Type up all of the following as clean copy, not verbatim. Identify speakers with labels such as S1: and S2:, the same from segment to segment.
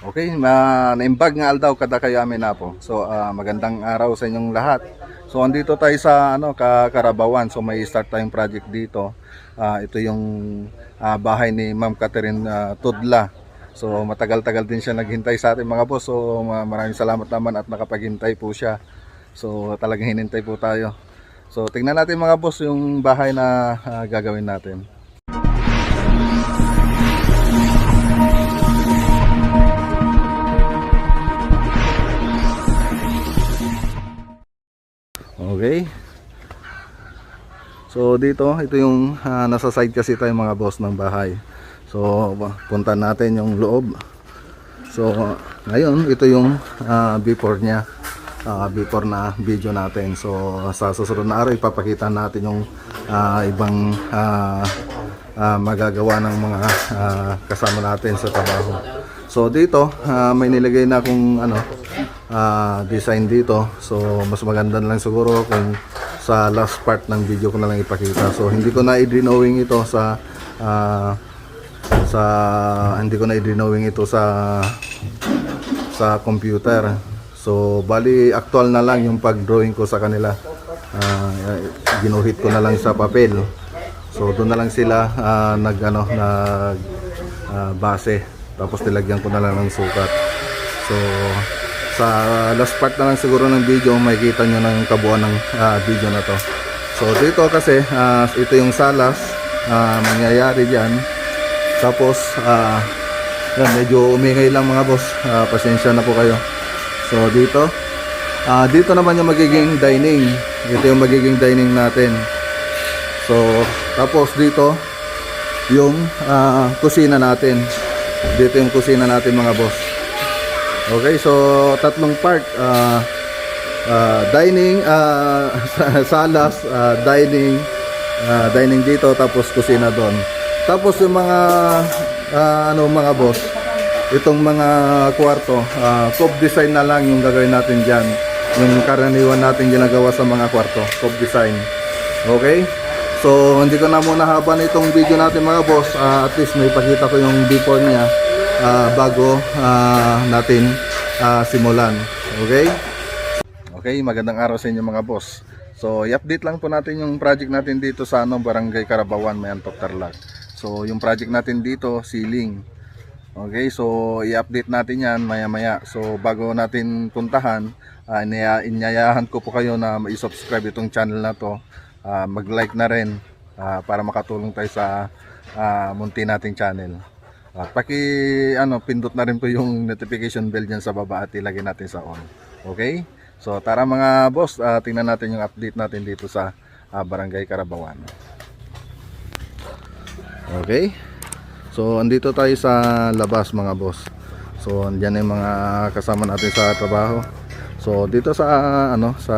S1: Okay, naimbag nga aldaw kada kayo amin na po. So magandang araw sa inyong lahat. So andito tayo sa Karabawan. So may start tayong project dito. Ito yung bahay ni Ma'am Catherine Tudla. So matagal-tagal din siya naghintay sa atin mga boss. So maraming salamat naman at nakapaghintay po siya. So talagang hinintay po tayo. So tingnan natin mga boss yung bahay na gagawin natin. Okay. So dito, ito yung nasa side kasi tayo mga boss ng bahay. So punta natin yung loob. So ngayon, ito yung before niya. Before na video natin. So sa susunod na araw ipapakita natin yung ibang magagawa ng mga kasama natin sa trabaho. So dito may nilagay na akong design dito. So mas maganda lang siguro kung sa last part ng video ko na lang ipakita. So hindi ko na i-drawing ito hindi ko na i-drawing ito sa computer. So bali actual na lang yung pag-drawing ko sa kanila. Ginuhit ko na lang sa papel. So doon na lang sila nag base. Tapos nilagyan ko na lang ng sukat. So sa last part na lang siguro ng video makikita nyo ng kabuuan ng video na to. So dito kasi ito yung salas mangyayari dyan. Tapos medyo umingay lang mga boss, pasensya na po kayo. So dito naman yung magiging dining. Ito yung magiging dining natin. So tapos dito yung kusina natin. Dito yung kusina natin mga boss. Okay, so tatlong part, dining, salas, dining dito, tapos kusina doon. Tapos yung mga mga boss, itong mga kwarto, cove design na lang yung gagawin natin diyan. Yung karaniwan natin ginagawa sa mga kwarto, cove design. Okay? So hindi ko na muna haban itong video natin mga boss, at least may pakita ko yung before niya bago natin simulan. Okay? Okay, magandang araw sa inyo mga boss. So i-update lang po natin yung project natin dito sa Barangay Karabawan, Mayantok, Tarlac. So yung project natin dito, ceiling. Okay, so i-update natin yan maya-maya. So bago natin puntahan, inyayahan ko po kayo na i-subscribe itong channel na to. Mag-like na rin para makatulong tayo sa munti nating channel. At pindot na rin po yung notification bell dyan sa baba at ilagay natin sa on. Okay? So tara mga boss, tingnan natin yung update natin dito sa Barangay Karabawan. Okay? So andito tayo sa labas mga boss. So andyan yung mga kasama natin sa trabaho. So dito sa sa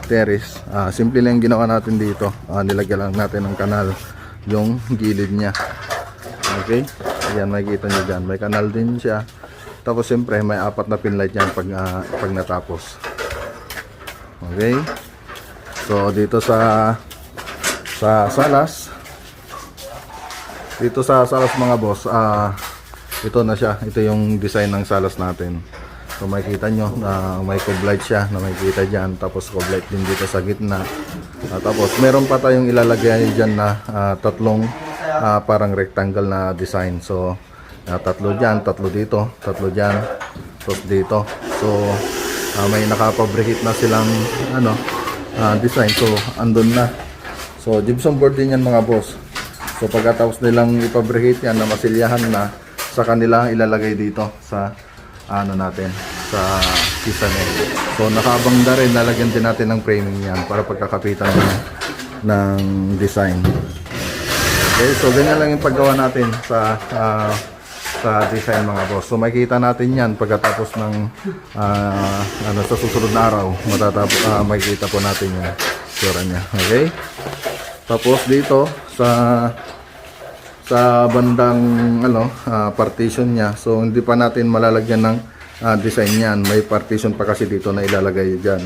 S1: terrace, simple lang ginawa natin dito. Nilagyan lang natin ng kanal yung gilid niya. Okay, ayan, makikita nyo dyan, may kanal din siya. Tapos siyempre may apat na pinlight yan pag natapos. Okay, so dito sa salas, mga boss, ito na siya. Ito yung design ng salas natin. So makikita nyo na may cove light siya na makikita dyan. Tapos cove light din dito sa gitna. Tapos meron pa tayong ilalagay dyan na tatlong parang rectangle na design. So tatlo dyan, tatlo dito, tatlo dyan, tapos dito. So may nakapabricate na silang design. So andun na. So gypsum board din yan mga boss. So pagkatapos nilang ipabricate yan na masilyahan na, sa kanila ilalagay dito sa natin sa kisame. So nakabangda rin, lalagyan din natin ng framing yan para pagkakapitan ng design. Okay, so ganyan lang yung paggawa natin sa design mga boss. So makikita natin yan pagkatapos ng sa susunod na araw, makikita po natin yung sura niya. Okay, tapos dito sa bandang partition niya, so hindi pa natin malalagyan ng design yan. May partition pa kasi dito na ilalagay dyan.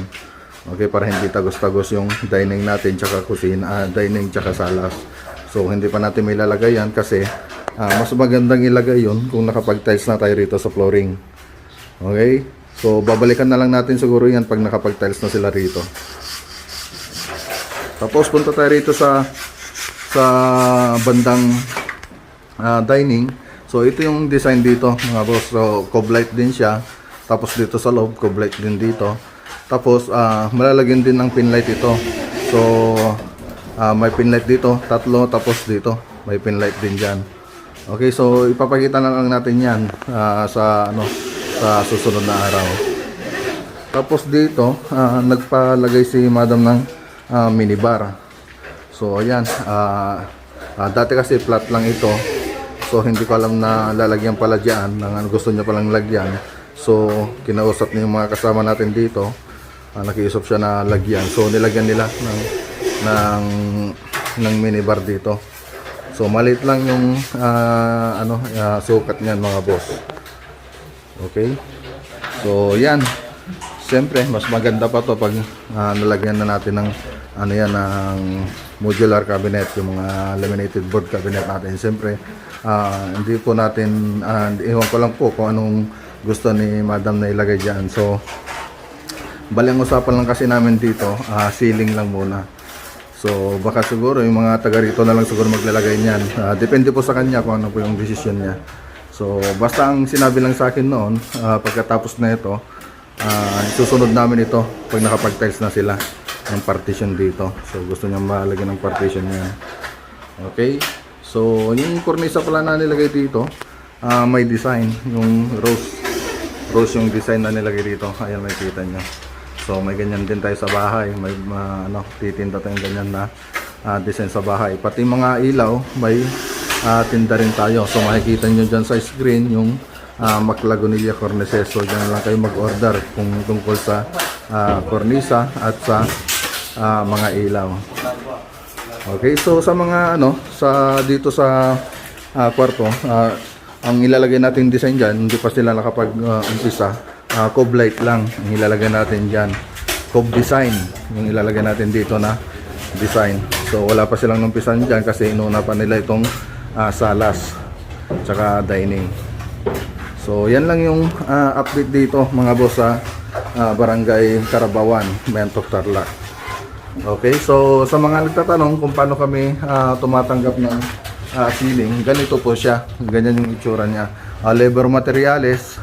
S1: Okay, para hindi tagos-tagos yung dining natin tsaka kusina, dining tsaka salas. So hindi pa natin may ilalagay yan kasi mas magandang ilagay yun kung nakapag-tiles na tayo rito sa flooring. Okay? So, babalikan na lang natin siguro yan pag nakapag-tiles na sila rito. Tapos, punta tayo rito sa bandang dining. So, ito yung design dito, mga boss. So, cove light din siya. Tapos, dito sa loob, cove light din dito. Tapos, malalagyan din ng pin light ito. So, may pin light dito, tatlo. Tapos, dito, may pin light din dyan. Okay, so, ipapakita na lang natin yan sa susunod na araw. Tapos dito, nagpalagay si madam ng minibar. So ayan, dati kasi flat lang ito. So hindi ko alam na lalagyan pala dyan, gusto niya palang lagyan. So kinausap niya yung mga kasama natin dito, nakiusap siya na lagyan. So nilagyan nila ng minibar dito. So maliit lang yung sukat niyan, mga boss. Okay. So yan. Siyempre, mas maganda pa to pag nalagyan na natin ng ng modular cabinet, yung mga laminated board cabinet natin. Siyempre, hindi po natin, iwan ko lang po kung anong gusto ni madam na ilagay dyan. So, balang usapan lang kasi namin dito, ceiling lang muna. So, baka siguro yung mga taga rito na lang siguro maglalagay niyan. Depende po sa kanya kung ano po yung decision niya. So, basta ang sinabi lang sa akin noon, pagkatapos na ito, susunod namin ito pag nakapag-tiles na sila ng partition dito. So, gusto niya malagyan ng partition niya. Okay? So, yung cornisa pala na nilagay dito, may design. Yung rose yung design na nilagay dito. Ayan, makikita nyo. So, may ganyan din tayo sa bahay. May titinda tayong ganyan na design sa bahay. Pati mga ilaw, may tinda rin tayo. So makikita nyo dyan sa screen yung Maclagonilla cornices. So dyan lang kayo mag-order kung tungkol sa cornisa at sa mga ilaw. Okay, so sa mga dito sa kwarto, ang ilalagay natin design dyan, hindi pa sila nakapag-umpisa. Cove light lang ang ilalagay natin dyan. Cove design yung ilalagay natin dito na design. So wala pa silang numpisan dyan kasi inuna pa nila itong salas tsaka dining. So yan lang yung update dito, mga boss, sa Barangay Carabawan, Mayantok, Tarlac. Okay, so sa mga nagtatanong kung paano kami tumatanggap ng ceiling, ganito po siya, ganyan yung itsura niya. Labor materials,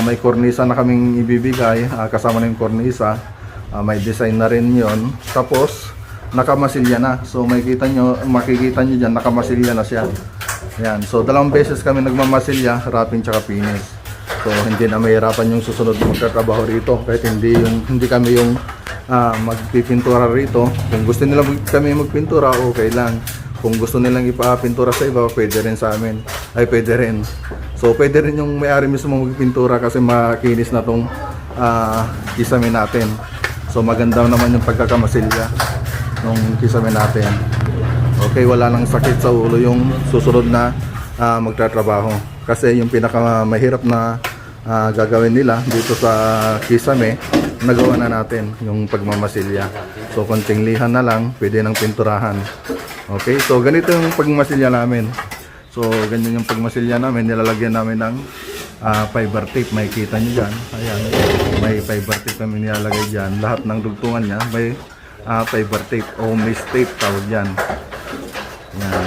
S1: may kornisa na kaming ibibigay, kasama na yung kornisa, may design na rin yon. Tapos nakamasilya na. So makikita nyo dyan, nakamasilya na siya. Yan. So dalawang beses kami nagmamasilya, wrapping tsaka finish. So hindi na mahirapan yung susunod magtatrabaho rito, kahit hindi kami yung magpipintura rito. Kung gusto nila kami magpintura, okay lang. Kung gusto nilang ipapintura sa iba, pwede rin sa amin. Ay, pwede rin. So pwede rin yung may-ari mismo magpintura kasi makinis na tong kisame natin. So maganda naman yung pagkakamasilya nung kisame natin. Okay, wala nang sakit sa ulo yung susunod na magtatrabaho. Kasi yung pinakamahirap na gagawin nila dito sa kisame, nagawa na natin yung pagmamasilya. So konting lihan na lang, pwede nang pinturahan. Okay, so ganito yung pagmamasilya namin. So ganyan yung pagmasilya namin, nilalagyan namin ng fiber tape. Makikita nyo dyan, ayan, may fiber tape kami nilalagay dyan. Lahat ng dugtungan nya may fiber tape o mesh tape tawag dyan. Yan.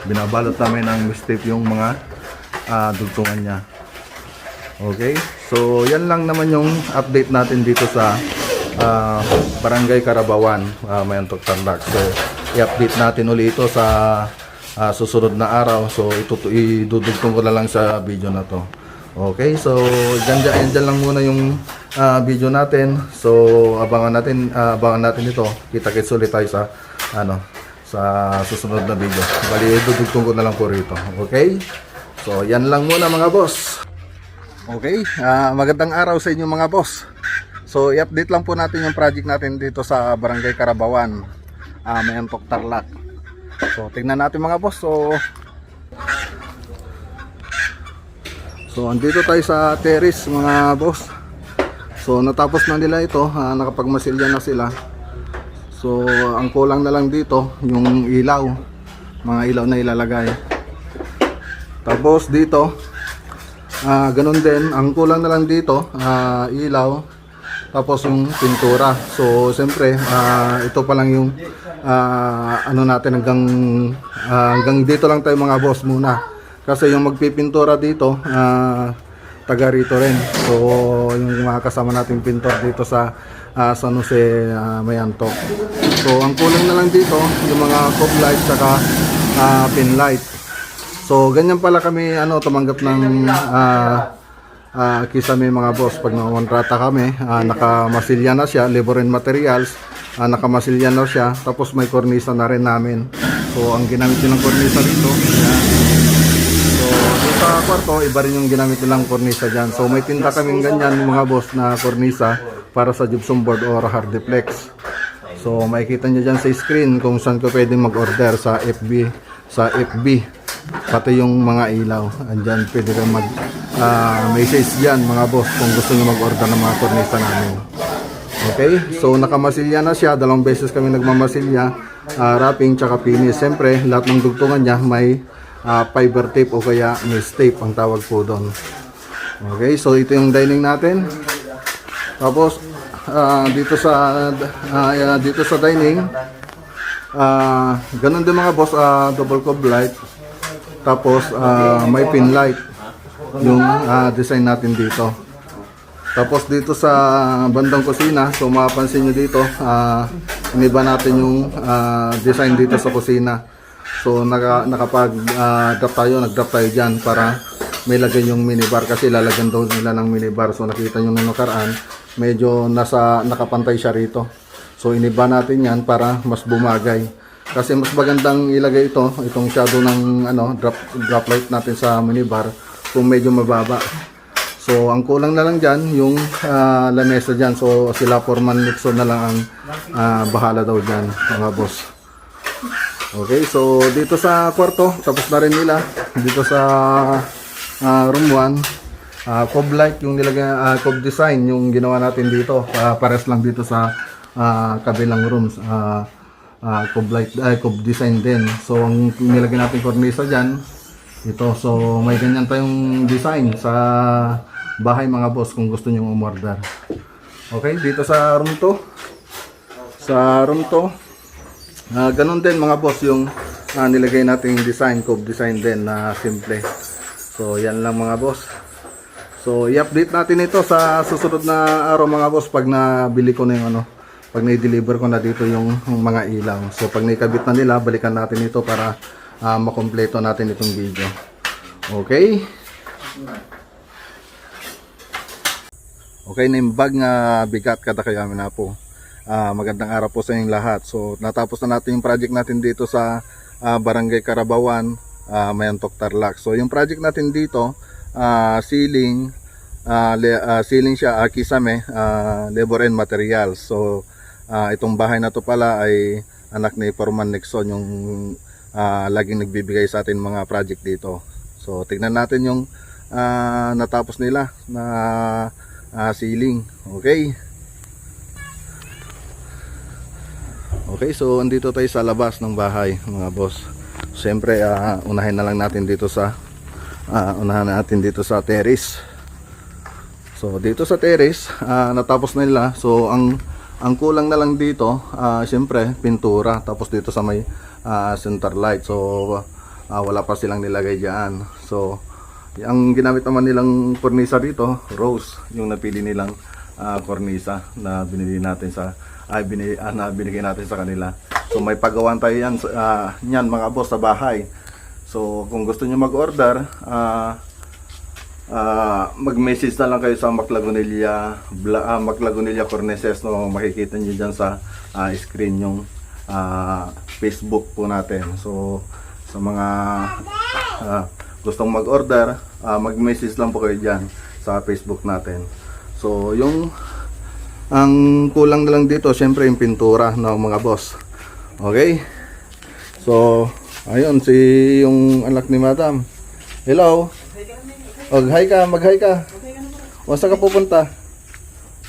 S1: Binabalot namin ng mesh tape yung mga dugtungan nya. Okay, so yan lang naman yung update natin dito sa Barangay Carabawan, Mayantok, Tarlac. So i-update natin ulit ito sa susunod na araw. So idudugtong ko na lang sa video na to. Okay, so dyan lang muna yung video natin. So abangan natin ito. Kita-kits ulit tayo sa sa susunod na video. Bali idudugtong ko na lang po rito. Okay, so yan lang muna, mga boss. Okay, magandang araw sa inyo, mga boss. So i-update lang po natin yung project natin dito sa Barangay Carabawan, Mayantok, Tarlac. So tingnan natin, mga boss. So andito tayo sa terrace, mga boss. So natapos na nila ito, nakapagmasilya na sila. So ang kulang na lang dito yung ilaw, mga ilaw na ilalagay. Tapos dito, ganun din, ang kulang na lang dito, ilaw, tapos yung pintura. So siyempre, ito pa lang yung ano natin hanggang dito lang tayo mga boss muna. Kasi yung magpipintura dito, taga rito rin. So yung mga kasama nating pintor dito sa San Jose, Mayanto. So ang kulang na lang dito, yung mga cop light saka pin light. So ganyan pala kami tumanggap ng kisame mga boss. Pag nakontrata kami, nakamasilya na siya, labor and materials, nakamasilya na siya, tapos may kornisa na rin namin. So ang ginamit nilang kornisa dito, ayan. So dito sa kwarto, iba rin yung ginamit nilang kornisa dyan. So may tinta kaming ganyan mga boss na kornisa para sa gypsum board or hardiplex. So makikita nyo dyan sa screen kung saan ko pwedeng mag-order sa FB. Pati yung mga ilaw, andyan pwede kang mag-message dyan mga boss kung gusto nyo mag-order ng mga kornisa namin. Okay, so nakamasilya na siya, 2 beses kami nagmamasilya, wrapping tsaka finish. Siyempre lahat ng dugtungan niya may fiber tape o kaya mesh tape ang tawag po doon. Okay, so ito yung dining natin. Tapos dito sa dining, ganun din mga boss, double cob light. Tapos may pin light yung design natin dito. Tapos dito sa bandang kusina, so mapapansin nyo dito, iniba natin yung design dito sa kusina. So nagdrap tayo dyan para may lagay yung minibar, kasi lalagyan daw nila ng minibar. So nakita nyo nung nakaraan, medyo nakapantay siya rito. So iniba natin yan para mas bumagay. Kasi mas magandang ilagay itong shadow ng drop light natin sa minibar kung medyo mababa. So ang kulang na lang dyan yung lamesa dyan. So sila Foreman Nixon na lang ang bahala daw dyan mga boss. Okay, so dito sa kwarto, tapos na rin nila. Dito sa room 1, cob light yung nilagay, cob design yung ginawa natin dito. Pares lang dito sa kabilang rooms. Cob light, cob design din. So ang nilagay natin kornisa dyan, ito. So may ganyan tayong design sa bahay mga boss kung gusto nyo umorder. Okay, dito sa room 2, ganun din mga boss yung nilagay nating design, cob design din na simple. So yan lang mga boss. So i-update natin ito sa susunod na araw mga boss pag nabili ko na yung pag na-deliver ko na dito yung mga ilaw. So pag naikabit na nila, balikan natin ito para makompleto natin itong video. Okay? Okay, naimbag nga bigat kada kaya na po. Magandang araw po sa inyong lahat. So natapos na natin yung project natin dito sa Barangay Carabawan, Mayantok, Tarlac. So yung project natin dito, ceiling siya, kisame, labor and materials. So itong bahay na to pala ay anak ni Foreman Nixon, yung laging nagbibigay sa atin mga project dito. So tignan natin yung natapos nila na ceiling. Okay. Okay, so andito tayo sa labas ng bahay mga boss. Siyempre unahin na lang natin dito sa terrace. So dito sa terrace, natapos na nila. So ang kulang na lang dito, siyempre pintura, tapos dito sa may center light. So wala pa silang nilagay diyan. So ang ginamit naman nilang kornisa dito, rose, yung napili nilang kornisa na binili natin binigay natin sa kanila. So may paggawan tayo yan yan mga boss sa bahay. So kung gusto niyo mag-order, mag-message na lang kayo sa Maclagunilla Cornices, no? Makikita niyo diyan sa screen yung Facebook po natin. So sa mga gustong mag-order, mag-message lang po kayo diyan sa Facebook natin. So ang kulang na lang dito syempre yung pintura, no mga boss. Okay, so ayun yung anak ni Madam. Hello. Mag-hi ka. Wasa ka pupunta?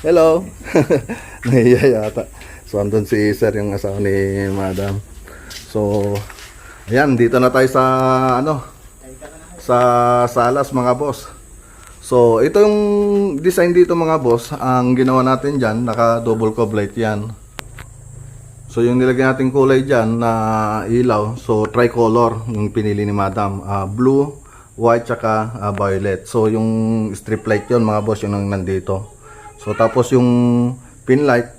S1: Hello. Nahiya yata. So andun si Sir, yung asawa ni Madam. So ayan, dito na tayo sa sa salas mga boss. So ito yung design dito mga boss. Ang ginawa natin dyan, naka double cob light yan. So yung nilagyan natin kulay dyan na ilaw, so tricolor yung pinili ni madam, blue, white, tsaka violet. So yung strip light yon mga boss, yung nandito. So tapos yung pin light,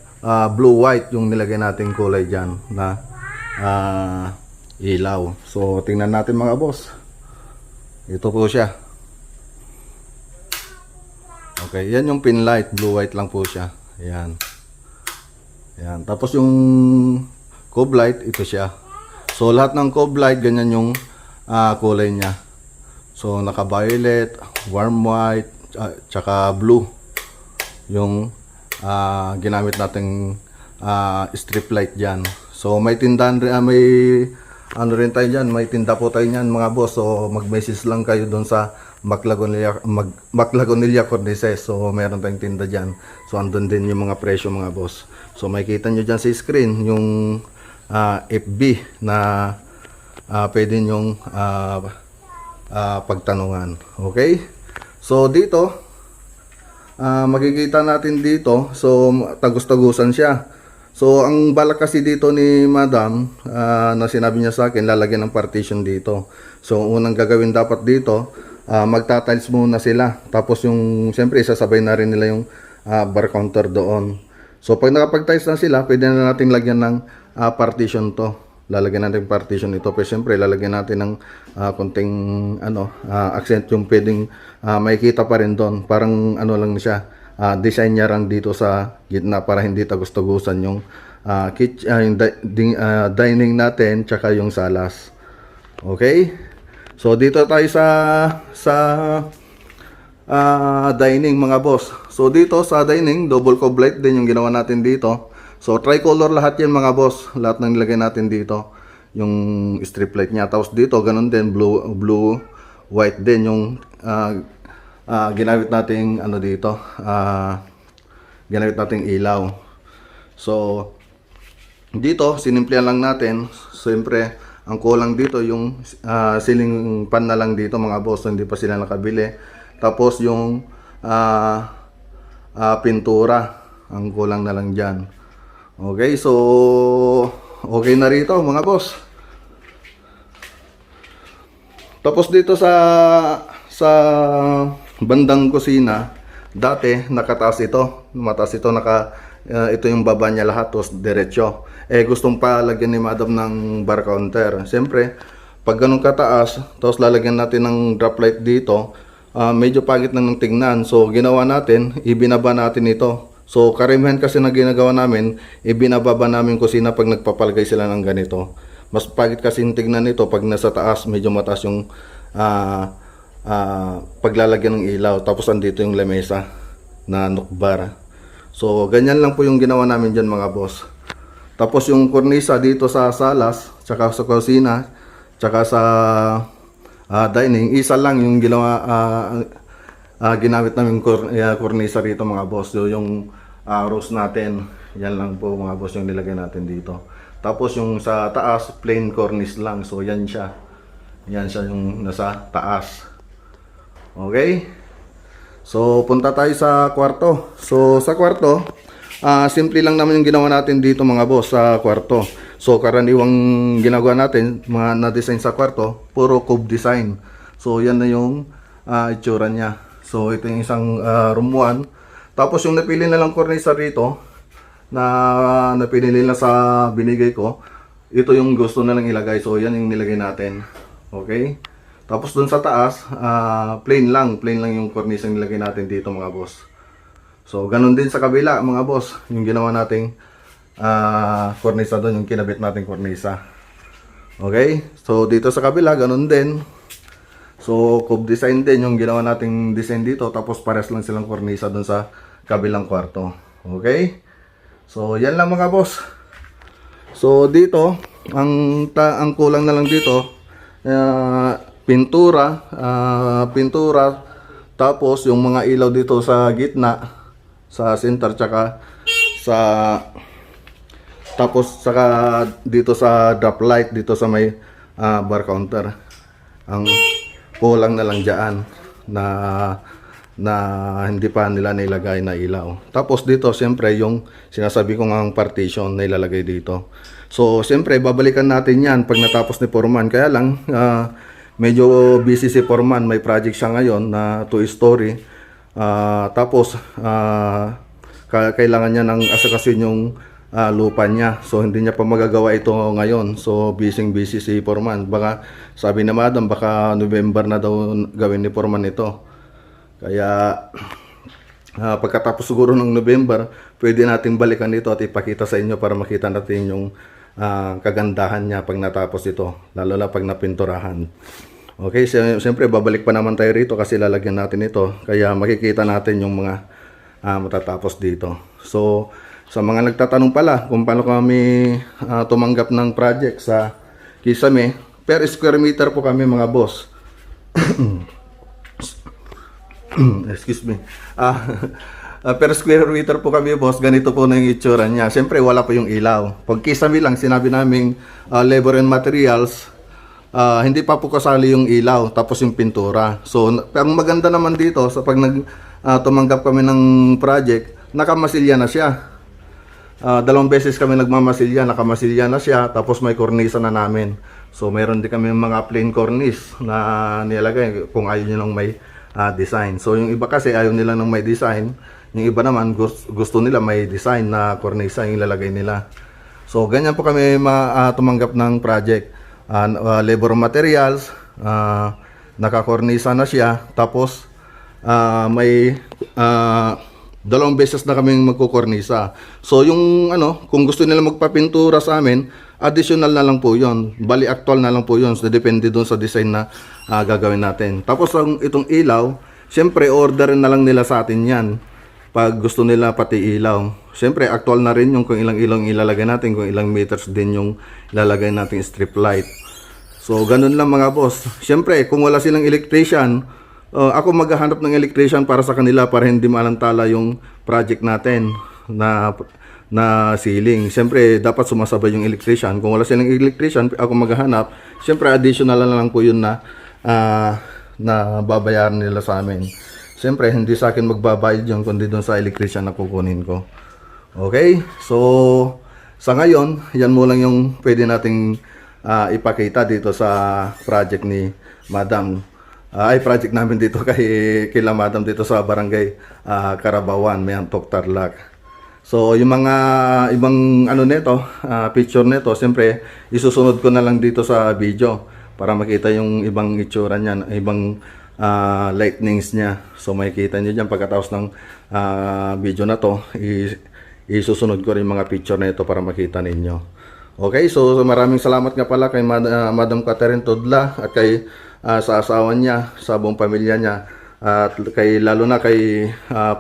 S1: blue, white yung nilagay natin kulay dyan na ilaw. So tingnan natin mga boss. Ito po siya. Okay, yan yung pin light, blue, white lang po siya. Yan. Yan. Tapos yung cob light, ito siya. So lahat ng cob light, ganyan yung kulay niya. So naka-violet, warm white, tsaka blue. Yung ginamit nating strip light dyan. So may tindahan rin, may ano rin tayo dyan, may tinda po tayo dyan mga boss. So mag-message lang kayo doon sa Maclagonilla Cornices. So meron tayong tinda dyan. So andun din yung mga presyo mga boss. So makikita nyo dyan sa screen yung FB na pwede nyong pagtanungan. Okay? So dito makikita natin dito, so tagus-tagusan siya. So ang balak kasi dito ni madam na sinabi niya sa akin, lalagyan ng partition dito. So unang gagawin dapat dito, magta-tiles muna sila. Tapos yung siyempre sasabay na rin nila yung bar counter doon. So pag nakapag-tiles na sila, pwede na nating lagyan ng partition to. Lalagyan natin partition ito. Pero siyempre lalagyan natin ng konting accent yung pwedeng makikita pa rin doon. Parang ano lang siya, design niya lang dito sa gitna para hindi tagus-tagusan yung dining natin tsaka yung salas. Okay? So dito tayo sa dining mga boss. So dito sa dining, double cob light din yung ginawa natin dito. So tricolor lahat yan mga boss. Lahat ng nilagay natin dito, yung strip light niya. Tapos dito ganun din, blue, white din yung ginamit nating ano dito, ginamit nating ilaw. So dito sinimplihan lang natin. Siyempre ang kulang dito yung ceiling fan na lang dito mga boss. So, hindi pa sila nakabili. Tapos yung pintura ang kulang na lang dyan. Okay, so okay na rito mga boss. Tapos dito sa bandang kusina, dati nakataas ito, mataas ito, ito yung baba niya lahat, tapos diretso. Gustong pa lagyan ni madam ng bar counter. Siyempre, pag ganun kataas, tapos lalagyan natin ng drop light dito, medyo pangit lang ng tingnan. So ginawa natin, ibinaba natin ito. So karamihan kasi na ginagawa namin, ibinababa namin kusina pag nagpapalagay sila ng ganito. Mas pangit kasi yung tingnan nito pag nasa taas, medyo mataas yung paglalagyan ng ilaw. Tapos andito yung lamesa na nukbar. So ganyan lang po yung ginawa namin dyan mga boss. Tapos yung kornisa dito sa salas, tsaka sa kusina, tsaka sa dining, isa lang yung ginawa, ginamit namin kornisa dito mga boss. So yung rose natin, yan lang po mga boss yung nilagay natin dito. Tapos yung sa taas, plain cornice lang. So yan siya. Yan siya yung nasa taas. Okay? So punta tayo sa kwarto. So sa kwarto, simple lang naman yung ginawa natin dito mga boss sa kwarto. So karaniwang ginagawa natin, mga na-design sa kwarto, puro cube design. So yan na yung itsura niya. So ito yung isang room 1. Tapos yung napili na lang kornisa rito, na napili nila sa binigay ko, ito yung gusto na lang ilagay. So yan yung nilagay natin. Okay? Tapos dun sa taas, plain lang yung kornisa yung nilagay natin dito mga boss. So ganun din sa kabila mga boss, yung ginawa nating kornisa doon, yung kinabit nating kornisa. Okay? So dito sa kabila, ganun din. So cube design din yung ginawa nating design dito, tapos pares lang silang kornisa doon sa kabilang kwarto. Okay? So yan lang mga boss. So dito, ang kulang na lang dito, pintura, tapos yung mga ilaw dito sa gitna, sa center, tsaka tapos saka dito sa drop light dito sa may bar counter. kulang na lang dyan na hindi pa nila nilagay na ilaw. Tapos dito, siyempre, yung sinasabi ko ngang partition na ilalagay dito. So, siyempre, babalikan natin yan pag natapos ni Foreman. Kaya lang, medyo busy si Foreman. May project siya ngayon na 2-story. Tapos, kailangan niya ng asakasin yung lupa niya. So, hindi niya pa magagawa ito ngayon. So, busy si Foreman. Baka, sabi na madam, baka November na daw gawin ni Foreman ito. Kaya pagkatapos siguro ng November, pwede nating balikan ito at ipakita sa inyo para makita natin yung kagandahan niya pag natapos ito, lalo na pag napinturahan. Okay, siyempre babalik pa naman tayo rito kasi lalagyan natin ito, kaya makikita natin yung mga matatapos dito. So sa mga nagtatanong pala kung paano kami tumanggap ng project sa Kisame, per square meter po kami mga boss. Excuse me. Per square meter po kami, boss. Ganito po na yung itsura niya. Siyempre, wala pa yung ilaw. Pag Kisame lang, sinabi naming labor and materials, hindi pa po kasali yung ilaw, tapos yung pintura. So, pero maganda naman dito, sa pag tumanggap kami ng project, nakamasilya na siya. 2 beses kami nagmamasilya, nakamasilya na siya, tapos may cornisa na namin. So, meron din kami mga plain cornice na nilagay kung ayaw nyo lang may design. So yung iba kasi ayaw nila ng may design, yung iba naman gusto nila may design na cornisa yung ilalagay nila. So ganyan po kami tumanggap ng project. Labor materials, nakakornisa na siya, tapos may 2 beses na kaming magkukornisa. So yung kung gusto nila magpapintura sa amin, additional na lang po yon. Bali actual na lang po yon. So depende doon sa design na gagawin natin. Tapos itong ilaw, syempre orderin na lang nila sa atin yan. Pag gusto nila pati ilaw. Syempre actual na rin yung kung ilang ilaw ilalagay natin, kung ilang meters din yung ilalagay natin strip light. So ganun lang mga boss. Syempre kung wala silang electrician, ako maghahanap ng electrician para sa kanila para hindi maalantala yung project natin na ceiling. Siyempre, dapat sumasabay yung electrician. Kung wala silang electrician, ako maghahanap. Siyempre, additional na lang po yun na babayaran nila sa amin. Siyempre, hindi sa akin magbabayad yun, kundi doon sa electrician na kukunin ko. Okay? So, sa ngayon, yan mo lang yung pwede nating ipakita dito sa project ni Madam. Project namin dito kila Madam dito sa Barangay Carabawan, Mayantog, Tarlac. So yung mga ibang nito, picture nito, siyempre isusunod ko na lang dito sa video para makita yung ibang itsura niyan, ibang lightnings niya. So makikita niyo diyan pagkatapos ng video na to, isusunod ko rin mga picture na ito para makita ninyo. Okay, so maraming salamat nga pala kay Madam Catherine Tudla at kay sa asawa niya, sa buong pamilya niya. At lalo na kay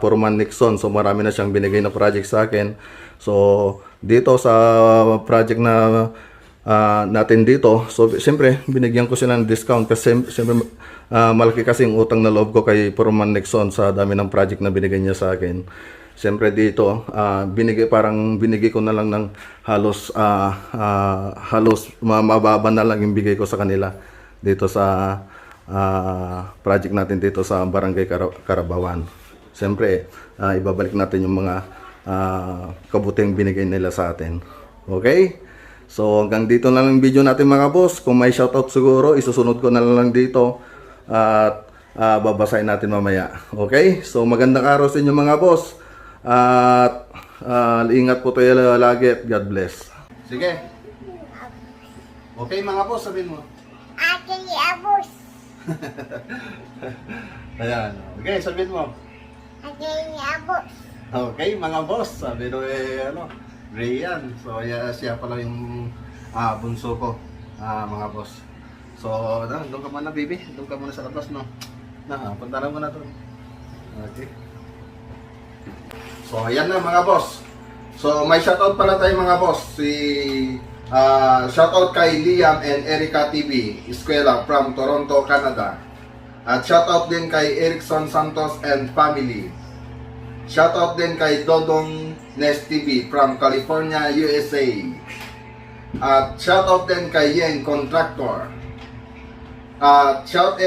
S1: Foreman Nixon. So marami na siyang binigay na project sa akin. So dito sa project na natin dito, so siyempre binigyan ko sila ng discount kasi siyempre malaki kasi yung utang na loob ko kay Foreman Nixon sa dami ng project na binigay niya sa akin. Siyempre dito binigay ko na lang ng halos mababa na lang yung bigay ko sa kanila dito sa project natin dito sa Barangay Carabawan. Siyempre, ibabalik natin yung mga kabuting binigay nila sa atin. Okay? So, hanggang dito na lang yung video natin mga boss. Kung may shoutout siguro, isusunod ko na lang dito at babasahin natin mamaya. Okay? So, magandang araw sa inyo mga boss. At ingat po tayo lagi at God bless. Sige. Okay mga boss, sabihin mo.
S2: Aking abos.
S1: Ayan. Okay, sabihin mo.
S2: Aking abos.
S1: Okay, mga boss. Sabi no Brian. So, siya pala yung bunso ko, mga boss. So, doon ka muna, baby. Doon ka muna sa labas, no? Puntahan mo na to. Okay. So, ayan na, mga boss. So, may shoutout pala tayo, mga boss. Shoutout kay Liam and Erica TV Eskwela from Toronto, Canada. At shoutout din kay Erickson Santos and family. Shoutout din kay Dodong Nest TV from California, USA. At shoutout din kay Yeng Contractor. shout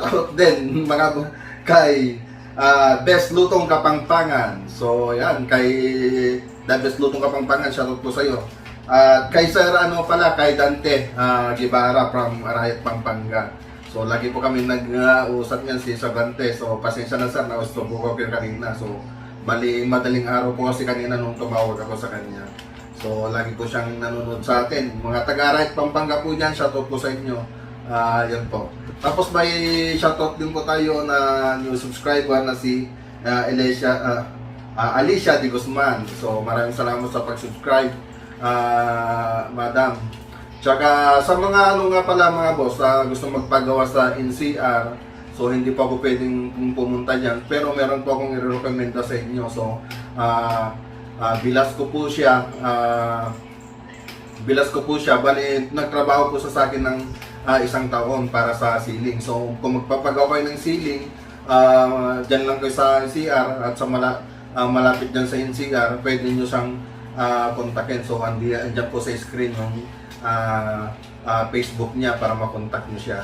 S1: out din kay Best Lutong Kapampangan. So yan, kay The Best Lutong Kapampangan, shout out po sa iyo. Kay Sir kay Dante Guevara from Arayat, Pampanga. So lagi po kami nag-uusap niyan si Sir Dante. So pasensya na sir, na-gusto po ko kanina. So madaling araw po kasi kanina nung tumawag ako sa kanya. So lagi po siyang nanonood sa atin. Mga taga-Arayat, Pampanga po dyan, shout out po sa inyo. Yan po. Tapos may shoutout din po tayo na new subscriber na si Alicia de Guzman. So maraming salamat sa pag-subscribe, madam. Tsaka sa mga nga pala mga boss, gusto magpagawa sa NCR, so hindi pa ako pwedeng pumunta dyan, pero meron po akong i-recommenda sa inyo. So bilas ko po siya, bali nagtrabaho po sa akin ng isang taon para sa ceiling. So kung magpapagawa kayo ng ceiling, dyan lang kayo sa NCR at sa malapit dyan sa NCR, pwede nyo siyang kontakin. So andyan po sa screen yung Facebook niya para makontak nyo siya.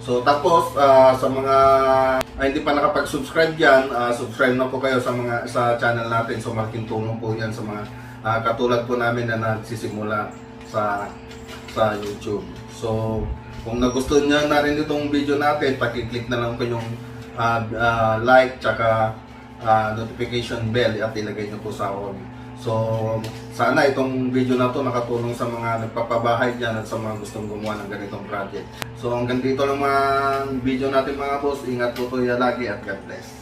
S1: So tapos sa mga hindi pa nakapag-subscribe dyan, subscribe na po kayo sa channel natin. So malaking tulong po yan sa mga katulad po namin na nagsisimula sa YouTube. So kung nagustuhan niyo na rin itong video natin, paki-click na lang po yung like tsaka notification bell at ilagay niyo po sa on. So sana itong video na to nakatulong sa mga nagpapabahay dyan at sa mga gustong gumawa ng ganitong project. So hanggang dito lang mga video natin mga boss. Ingat po kayo lagi at God bless.